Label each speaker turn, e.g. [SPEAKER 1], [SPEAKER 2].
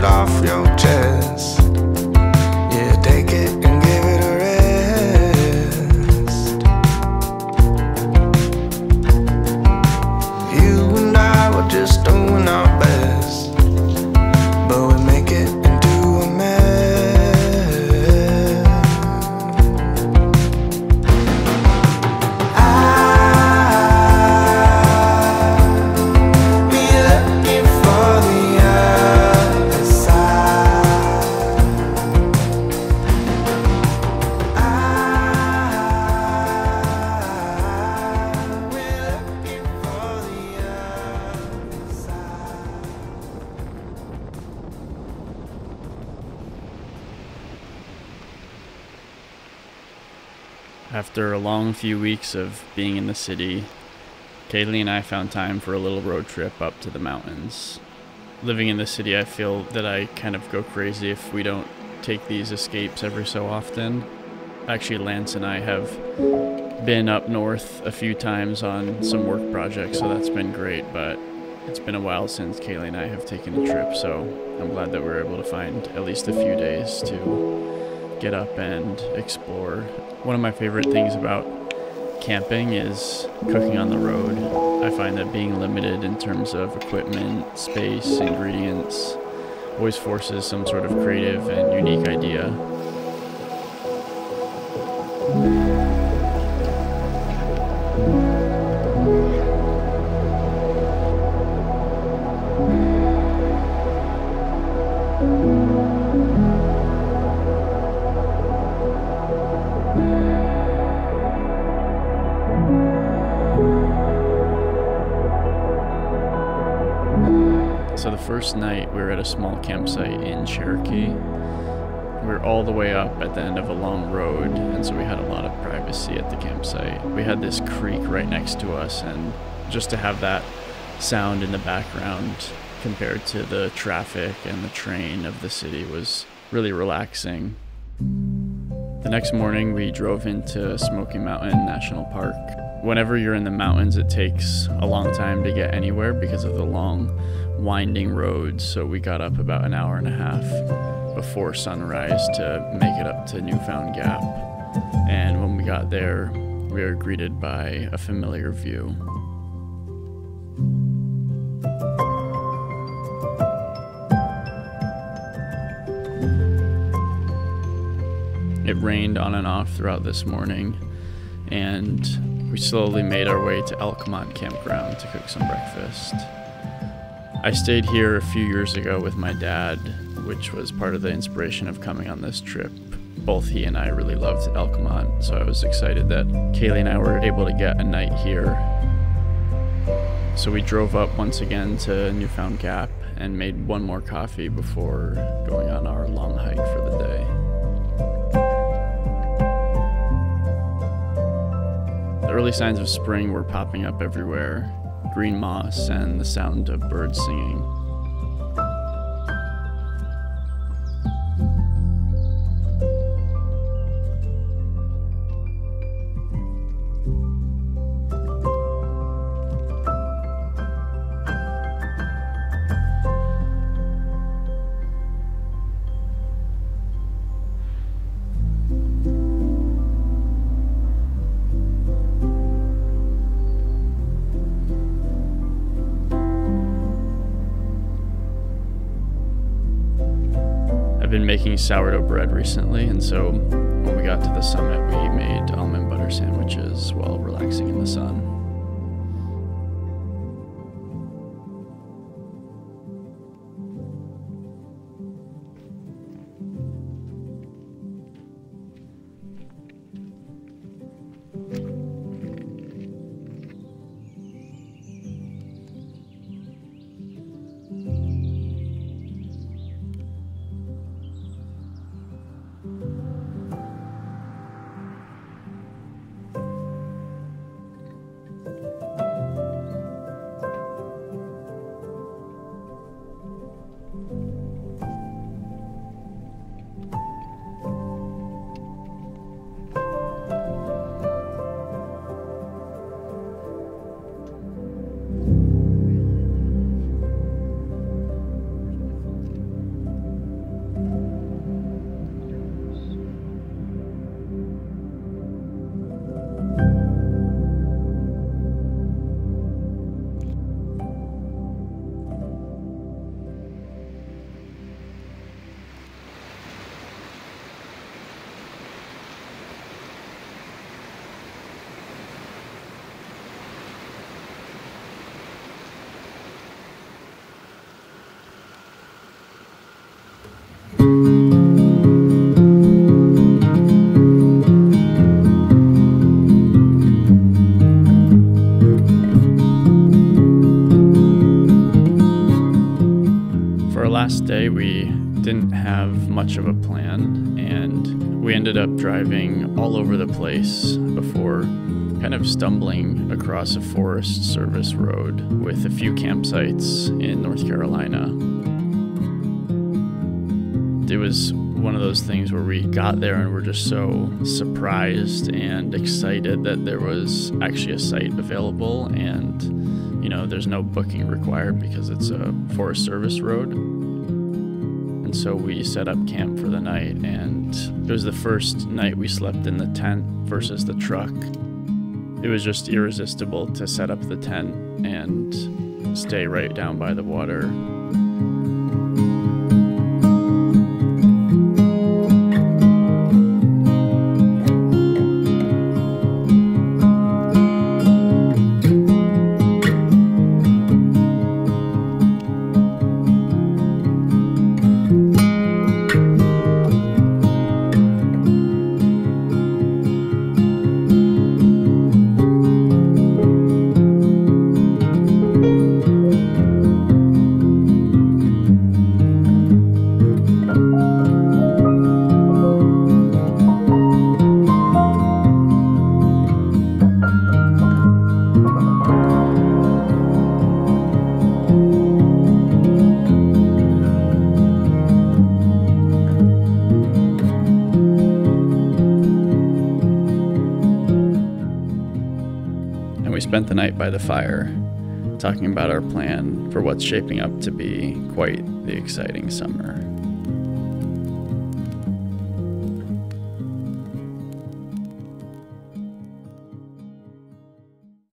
[SPEAKER 1] it off your chest. Yeah, take it and give it a rest. You and I were just doing our best, but we make it into a mess.
[SPEAKER 2] After a long few weeks of being in the city, Kaylie and I found time for a little road trip up to the mountains. Living in the city, I feel that I kind of go crazy if we don't take these escapes every so often. Actually, Lance and I have been up north a few times on some work projects, so that's been great, but it's been a while since Kaylie and I have taken a trip, so I'm glad that we were able to find at least a few days to get up and explore. One of my favorite things about camping is cooking on the road. I find that being limited in terms of equipment, space, ingredients always forces some sort of creative and unique idea. So the first night we were at a small campsite in Cherokee. We were all the way up at the end of a long road, and so we had a lot of privacy at the campsite. We had this creek right next to us, and just to have that sound in the background compared to the traffic and the train of the city was really relaxing. The next morning we drove into Smoky Mountain National Park. Whenever you're in the mountains, it takes a long time to get anywhere because of the long winding roads, so we got up about an hour and a half before sunrise to make it up to Newfound Gap. And when we got there, we were greeted by a familiar view. It rained on and off throughout this morning, and we slowly made our way to Elkmont Campground to cook some breakfast. I stayed here a few years ago with my dad, which was part of the inspiration of coming on this trip. Both he and I really loved Elkmont, so I was excited that Kaylie and I were able to get a night here. So we drove up once again to Newfound Gap and made one more coffee before going on our long hike for the day. The early signs of spring were popping up everywhere. Green moss and the sound of birds singing. I've been making sourdough bread recently, and so when we got to the summit, we made almond butter sandwiches while relaxing in the sun. last day we didn't have much of a plan, and we ended up driving all over the place before kind of stumbling across a Forest Service road with a few campsites in North Carolina. It was one of those things where we got there and were just so surprised and excited that there was actually a site available, and there's no booking required because it's a Forest Service road. And so we set up camp for the night, and it was the first night we slept in the tent versus the truck. It was just irresistible to set up the tent and stay right down by the water. Spent the night by the fire, talking about our plan for what's shaping up to be quite the exciting summer.